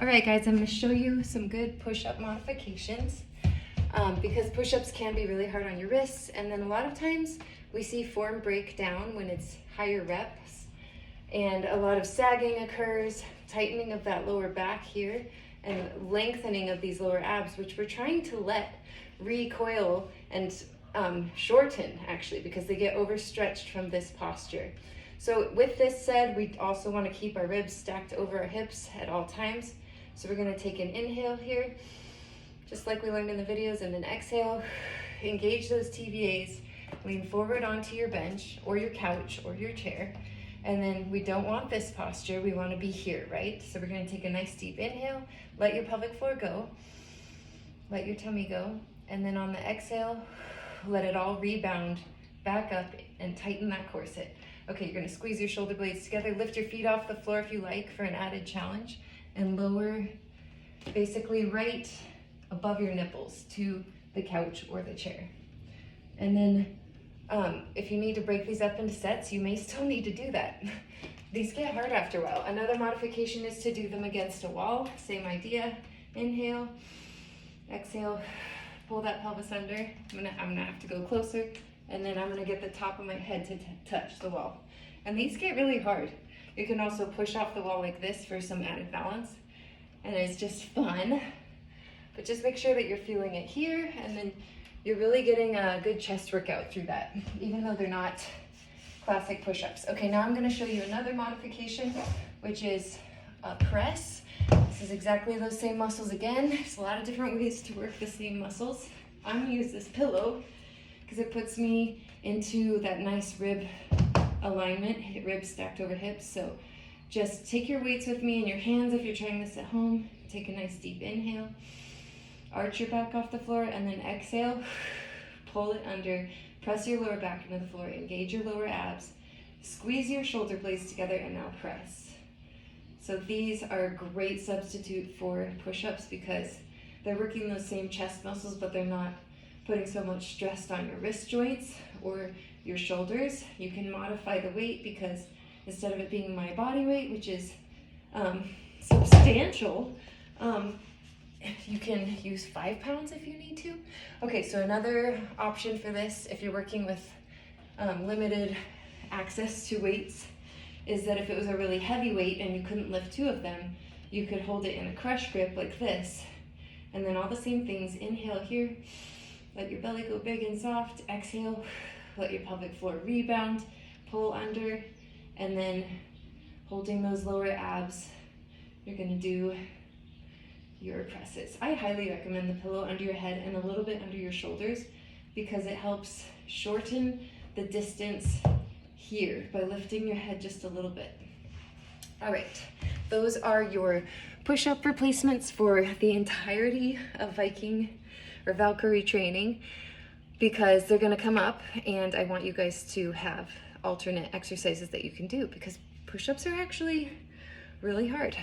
All right, guys, I'm gonna show you some good push-up modifications because push-ups can be really hard on your wrists, and then a lot of times we see form break down when it's higher reps, and a lot of sagging occurs, tightening of that lower back here, and lengthening of these lower abs, which we're trying to let recoil and shorten, actually, because they get overstretched from this posture. So with this said, we also want to keep our ribs stacked over our hips at all times. So we're going to take an inhale here, just like we learned in the videos, and then exhale, engage those TVAs, lean forward onto your bench or your couch or your chair. And then we don't want this posture, we want to be here, right? So we're going to take a nice deep inhale, let your pelvic floor go, let your tummy go, and then on the exhale, let it all rebound back up and tighten that corset. Okay, you're going to squeeze your shoulder blades together, lift your feet off the floor if you like for an added challenge, and lower basically right above your nipples to the couch or the chair. And then if you need to break these up into sets, you may still need to do that. These get hard after a while. Another modification is to do them against a wall. Same idea. Inhale, exhale, pull that pelvis under. I'm gonna have to go closer, and then I'm gonna get the top of my head to touch the wall. And these get really hard. You can also push off the wall like this for some added balance, and it's just fun. But just make sure that you're feeling it here, and then you're really getting a good chest workout through that, even though they're not classic push-ups. Okay, now I'm gonna show you another modification, which is a press. This is exactly those same muscles again. There's a lot of different ways to work the same muscles. I'm gonna use this pillow because it puts me into that nice rib alignment, ribs stacked over hips. So just take your weights with me in your hands if you're trying this at home. Take a nice deep inhale, arch your back off the floor, and then exhale, pull it under, press your lower back into the floor, engage your lower abs, squeeze your shoulder blades together, and now press. So these are a great substitute for push-ups because they're working those same chest muscles, but they're not putting so much stress on your wrist joints or your shoulders. You can modify the weight because instead of it being my body weight, which is substantial, you can use 5 pounds if you need to. Okay, so another option for this, if you're working with limited access to weights, is that if it was a really heavy weight and you couldn't lift 2 of them, you could hold it in a crush grip like this. And then all the same things, inhale here, let your belly go big and soft, exhale, let your pelvic floor rebound, pull under, and then holding those lower abs, you're gonna do your presses. I highly recommend the pillow under your head and a little bit under your shoulders because it helps shorten the distance here by lifting your head just a little bit. All right, those are your push-up replacements for the entirety of Viking or Valkyrie training because they're gonna come up and I want you guys to have alternate exercises that you can do because push-ups are actually really hard.